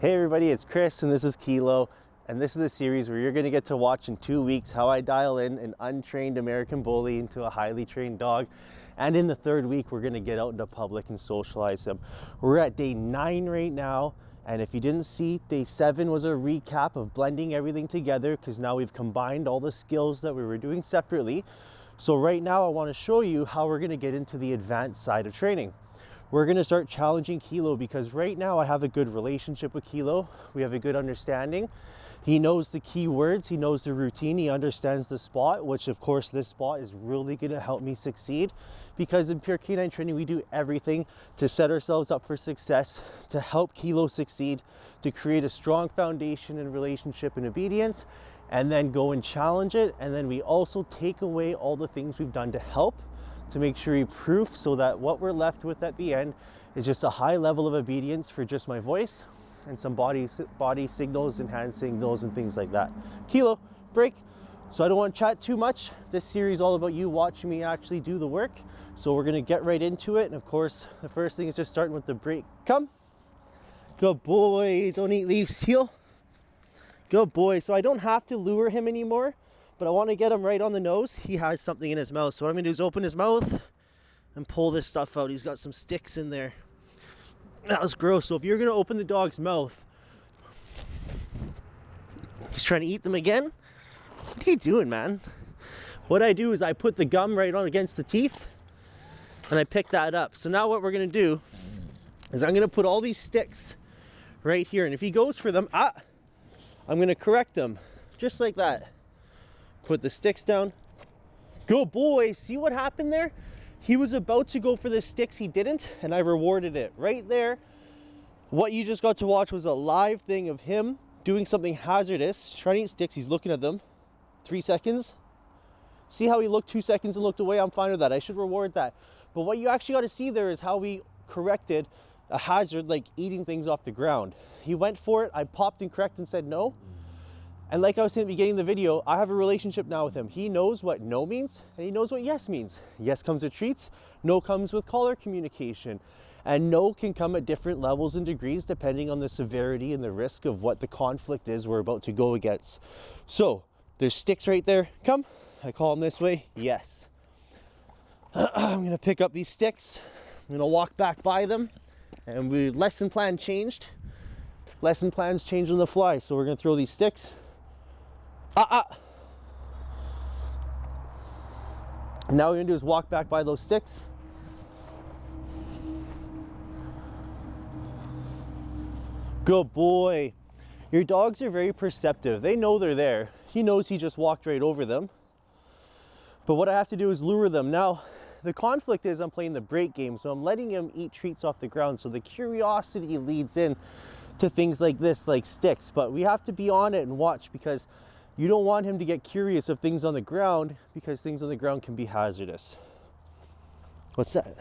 Hey everybody, it's Chris and this is Kilo, and this is the series where you're going to get to watch in 2 weeks how I dial in an untrained American bully into a highly trained dog. And in the third week, we're going to get out into public and socialize him. We're at day 9 right now, and if you didn't see, day 7 was a recap of blending everything together because now we've combined all the skills that we were doing separately. So right now I want to show you how we're going to get into the advanced side of training. We're going to start challenging Kilo because right now I have a good relationship with Kilo. We have a good understanding. He knows the key words, he knows the routine, he understands the spot, which of course this spot is really going to help me succeed because in pure canine training we do everything to set ourselves up for success, to help Kilo succeed, to create a strong foundation in relationship and obedience, and then go and challenge it. And then we also take away all the things we've done to help, to make sure we proof, so that what we're left with at the end is just a high level of obedience for just my voice and some body signals and hand signals and things like that. Kilo, break. So I don't want to chat too much. This series is all about you watching me actually do the work. So we're gonna get right into it. And of course, the first thing is just starting with the break. Come. Good boy, don't eat leaves, heel. Good boy. So I don't have to lure him anymore, but I want to get him right on the nose. He has something in his mouth. So what I'm going to do is open his mouth and pull this stuff out. He's got some sticks in there. That was gross. So if you're going to open the dog's mouth, he's trying to eat them again. What are you doing, man? What I do is I put the gum right on against the teeth and I pick that up. So now what we're going to do is I'm going to put all these sticks right here. And if he goes for them, I'm going to correct him just like that. Put the sticks down. Good boy. See what happened there? He was about to go for the sticks, he didn't, and I rewarded it right there. What you just got to watch was a live thing of him doing something hazardous, trying to eat sticks. He's looking at them. 3 seconds. See how he looked 2 seconds and looked away? I'm fine with that. I should reward that. But what you actually got to see there is how we corrected a hazard, like eating things off the ground. He went for it. I popped and corrected and said no. And like I was saying at the beginning of the video, I have a relationship now with him. He knows what no means and he knows what yes means. Yes comes with treats, no comes with collar communication. And no can come at different levels and degrees depending on the severity and the risk of what the conflict is we're about to go against. So there's sticks right there. Come, I call them this way, yes. I'm gonna pick up these sticks. I'm gonna walk back by them, and lesson plan changed. Lesson plans change on the fly. So we're gonna throw these sticks. Now what we're gonna do is walk back by those sticks. Good boy. Your dogs are very perceptive. They know they're there. He knows he just walked right over them. But what I have to do is lure them. Now, the conflict is I'm playing the break game, so I'm letting him eat treats off the ground. So the curiosity leads in to things like this, like sticks. But we have to be on it and watch, because you don't want him to get curious of things on the ground, because things on the ground can be hazardous. What's that?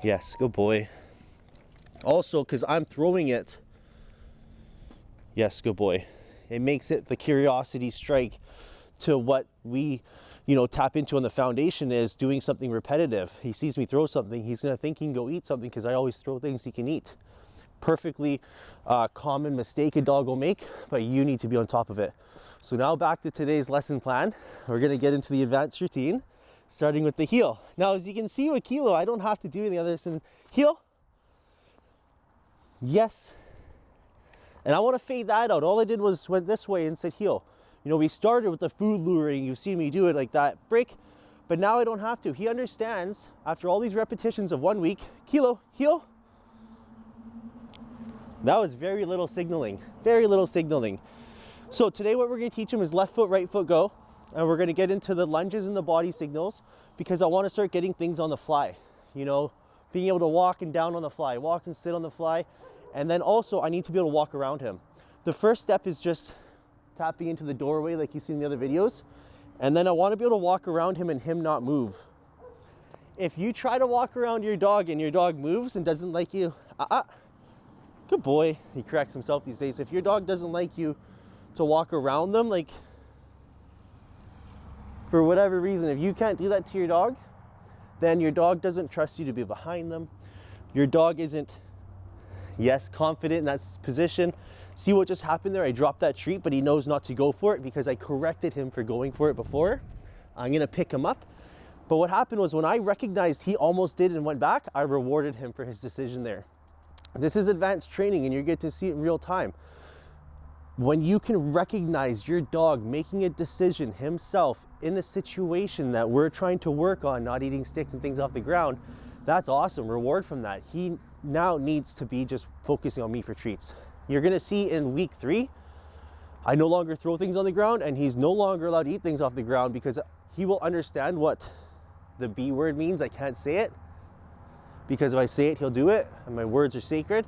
Yes, good boy. Also, because I'm throwing it. Yes, good boy. It makes it the curiosity strike to what we, tap into on the foundation is doing something repetitive. He sees me throw something, he's gonna think he can go eat something because I always throw things he can eat. Perfectly common mistake a dog will make, but you need to be on top of it. So now back to today's lesson plan. We're gonna get into the advanced routine, starting with the heel. Now, as you can see with Kilo, I don't have to do anything other than heel. Yes. And I want to fade that out. All I did was went this way and said heel. We started with the food luring. You've seen me do it like that. Break. But now I don't have to. He understands after all these repetitions of 1 week, Kilo, heel. That was very little signaling, very little signaling. So today what we're gonna teach him is left foot, right foot, go. And we're gonna get into the lunges and the body signals, because I wanna start getting things on the fly. Being able to walk and down on the fly, walk and sit on the fly. And then also I need to be able to walk around him. The first step is just tapping into the doorway like you see in the other videos. And then I wanna be able to walk around him and him not move. If you try to walk around your dog and your dog moves and doesn't like you, good boy. He corrects himself these days. If your dog doesn't like you to walk around them, like for whatever reason, if you can't do that to your dog, then your dog doesn't trust you to be behind them. Your dog isn't Yes, confident in that position. See what just happened there? I dropped that treat, but he knows not to go for it because I corrected him for going for it before. I'm gonna pick him up. But what happened was when I recognized he almost did and went back, I rewarded him for his decision there. This is advanced training and you get to see it in real time. When you can recognize your dog making a decision himself in a situation that we're trying to work on, not eating sticks and things off the ground, that's awesome. Reward from that. He now needs to be just focusing on me for treats. You're gonna see in week 3, I no longer throw things on the ground and he's no longer allowed to eat things off the ground because he will understand what the B word means. I can't say it because if I say it, he'll do it and my words are sacred.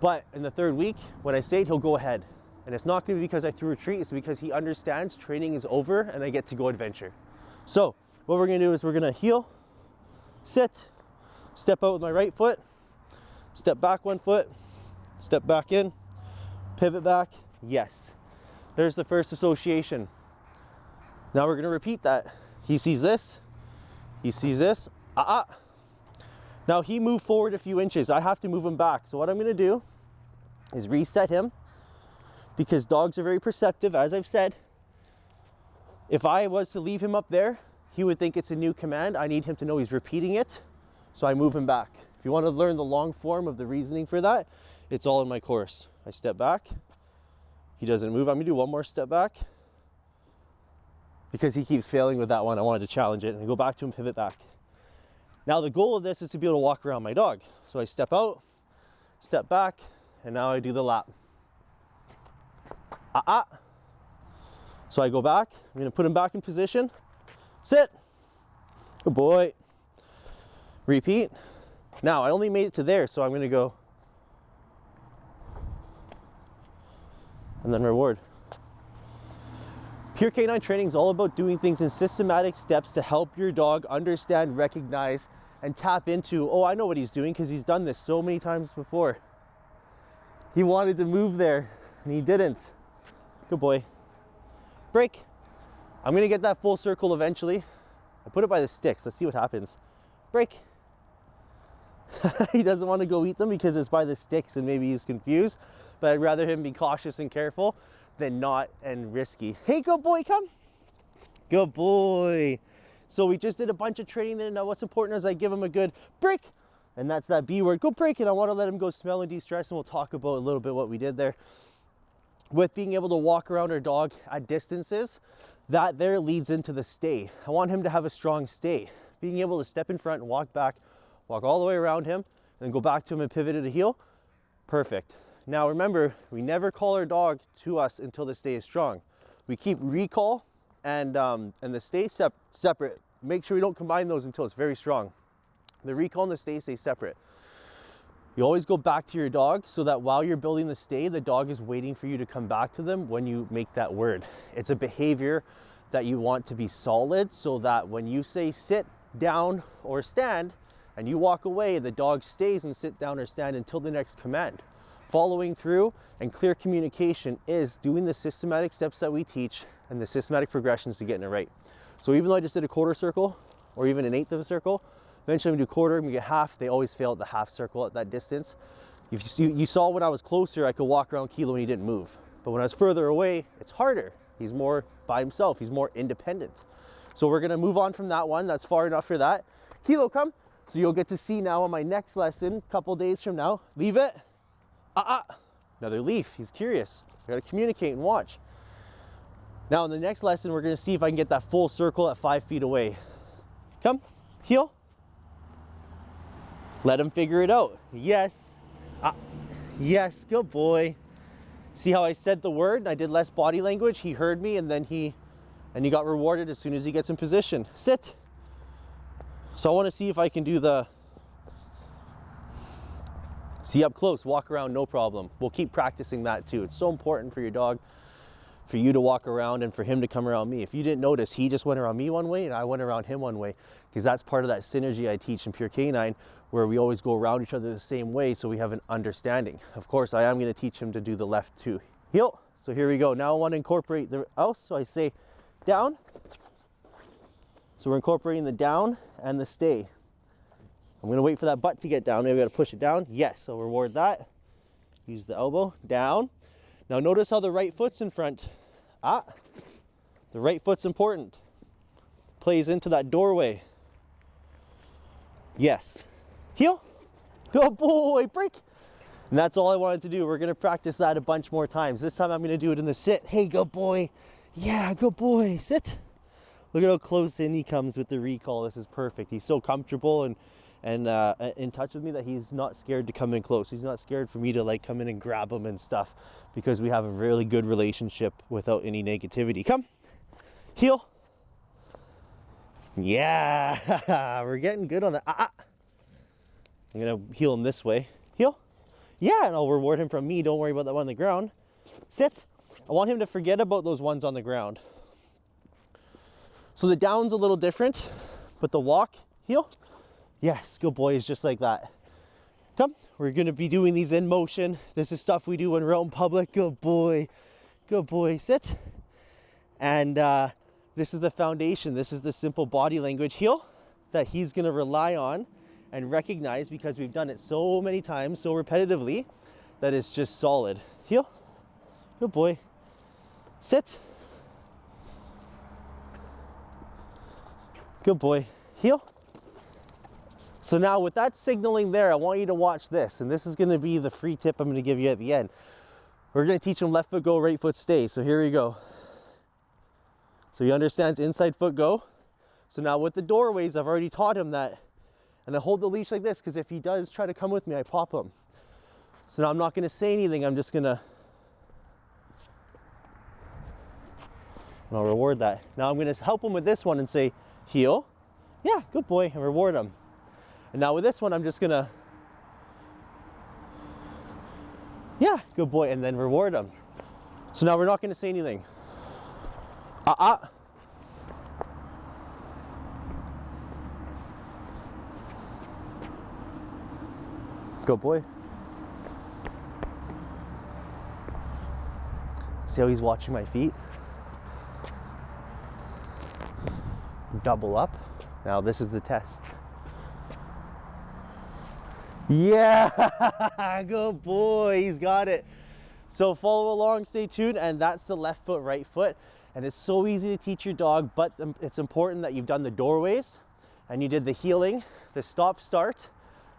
But in the 3rd week, when I say it, he'll go ahead. And it's not gonna be because I threw a treat, it's because he understands training is over and I get to go adventure. So what we're gonna do is we're gonna heel, sit, step out with my right foot, step back 1 foot, step back in, pivot back, yes. There's the first association. Now we're gonna repeat that. He sees this, he sees this, Now he moved forward a few inches. I have to move him back. So what I'm gonna do is reset him because dogs are very perceptive, as I've said. If I was to leave him up there, he would think it's a new command. I need him to know he's repeating it, so I move him back. If you want to learn the long form of the reasoning for that, it's all in my course. I step back, he doesn't move. I'm gonna do 1 more step back because he keeps failing with that one. I wanted to challenge it and go back to him, pivot back. Now the goal of this is to be able to walk around my dog. So I step out, step back, and now I do the lap. So I go back, I'm gonna put him back in position. Sit, good boy. Repeat. Now I only made it to there, so I'm gonna go. And then reward. Pure canine training is all about doing things in systematic steps to help your dog understand, recognize, and tap into, oh, I know what he's doing because he's done this so many times before. He wanted to move there and he didn't. Good boy. Break. I'm gonna get that full circle eventually. I put it by the sticks. Let's see what happens. Break. He doesn't want to go eat them because it's by the sticks and maybe he's confused, but I'd rather him be cautious and careful than not and risky. Hey, good boy, come. Good boy. So we just did a bunch of training there. Now what's important is I give him a good break, and that's that B word, go break, and I want to let him go smell and de-stress, and we'll talk about a little bit what we did there. With being able to walk around our dog at distances, that there leads into the stay. I want him to have a strong stay. Being able to step in front and walk back, walk all the way around him, and then go back to him and pivot at a heel, perfect. Now remember, we never call our dog to us until the stay is strong. We keep recall and the stay separate. Make sure we don't combine those until it's very strong. The recall and the stay separate. You always go back to your dog so that while you're building the stay, the dog is waiting for you to come back to them when you make that word. It's a behavior that you want to be solid so that when you say sit down or stand and you walk away, the dog stays and sit down or stand until the next command. Following through and clear communication is doing the systematic steps that we teach and the systematic progressions to getting it right. So even though I just did a quarter circle or even an eighth of a circle, eventually I'm gonna do quarter, I'm gonna get half. They always fail at the half circle at that distance. If you saw when I was closer, I could walk around Kilo and he didn't move. But when I was further away, it's harder. He's more by himself, he's more independent. So we're gonna move on from that one. That's far enough for that. Kilo, come. So you'll get to see now on my next lesson, a couple days from now, leave it. Another leaf, he's curious. I gotta communicate and watch. Now in the next lesson, we're gonna see if I can get that full circle at 5 feet away. Come, heel. Let him figure it out. Yes, yes, good boy. See how I said the word and I did less body language? He heard me and then he got rewarded as soon as he gets in position. Sit. So I wanna see if I can do the, see up close, walk around, no problem. We'll keep practicing that too. It's so important for your dog, for you to walk around and for him to come around me. If you didn't notice, he just went around me one way and I went around him one way, because that's part of that synergy I teach in Pure Canine, where we always go around each other the same way so we have an understanding. Of course, I am gonna teach him to do the left too. Heel. So here we go. Now I wanna incorporate the else. So I say down. So we're incorporating the down and the stay. I'm gonna wait for that butt to get down. Maybe I gotta push it down. Yes, I'll reward that. Use the elbow, down. Now notice how the right foot's in front. The right foot's important. Plays into that doorway. Yes. Heel. Good boy, break. And that's all I wanted to do. We're gonna practice that a bunch more times. This time I'm gonna do it in the sit. Hey, good boy. Yeah, good boy, sit. Look at how close in he comes with the recall. This is perfect. He's so comfortable and in touch with me that he's not scared to come in close. He's not scared for me to like come in and grab him and stuff, because we have a really good relationship without any negativity. Come, heel. Yeah, we're getting good on that. I'm gonna heel him this way. Heel. Yeah, and I'll reward him from me. Don't worry about that one on the ground. Sit. I want him to forget about those ones on the ground. So the down's a little different, but the walk, heel. Yes, good boy, is just like that. Come, we're gonna be doing these in motion. This is stuff we do when we're out in public. Good boy, sit. And this is the foundation. This is the simple body language, heel, that he's gonna rely on and recognize, because we've done it so many times, so repetitively, that it's just solid. Heel, good boy, sit. Good boy, heel. So now with that signaling there, I want you to watch this, and this is gonna be the free tip I'm gonna give you at the end. We're gonna teach him left foot go, right foot stay. So here we go. So he understands inside foot go. So now with the doorways, I've already taught him that. And I hold the leash like this, because if he does try to come with me, I pop him. So now I'm not gonna say anything, I'm just gonna, and I'll reward that. Now I'm gonna help him with this one and say, heel. Yeah, good boy, and reward him. And now with this one, I'm just gonna, yeah, good boy, and then reward him. So now we're not gonna say anything. Good boy. See how he's watching my feet? Double up. Now this is the test. Yeah, good boy, he's got it. So follow along, stay tuned, and that's the left foot, right foot. And it's so easy to teach your dog, but it's important that you've done the doorways and you did the heeling, the stop start,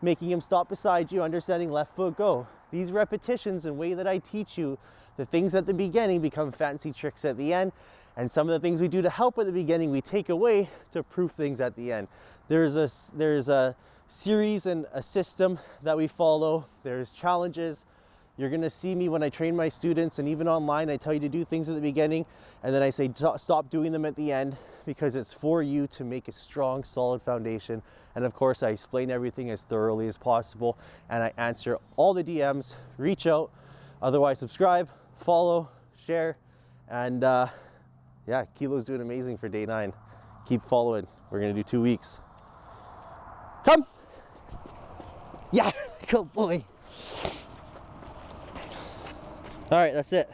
making him stop beside you, understanding left foot go. These repetitions and way that I teach you, the things at the beginning become fancy tricks at the end. And some of the things we do to help at the beginning, we take away to proof things at the end. There's a series and a system that we follow. There's challenges. You're gonna see me when I train my students, and even online, I tell you to do things at the beginning, and then I say stop doing them at the end, because it's for you to make a strong, solid foundation. And of course, I explain everything as thoroughly as possible, and I answer all the DMs. Reach out. Otherwise, subscribe, follow, share, and yeah, Kilo's doing amazing for day 9. Keep following. We're gonna do 2 weeks. Come. Yeah, good boy. All right, that's it.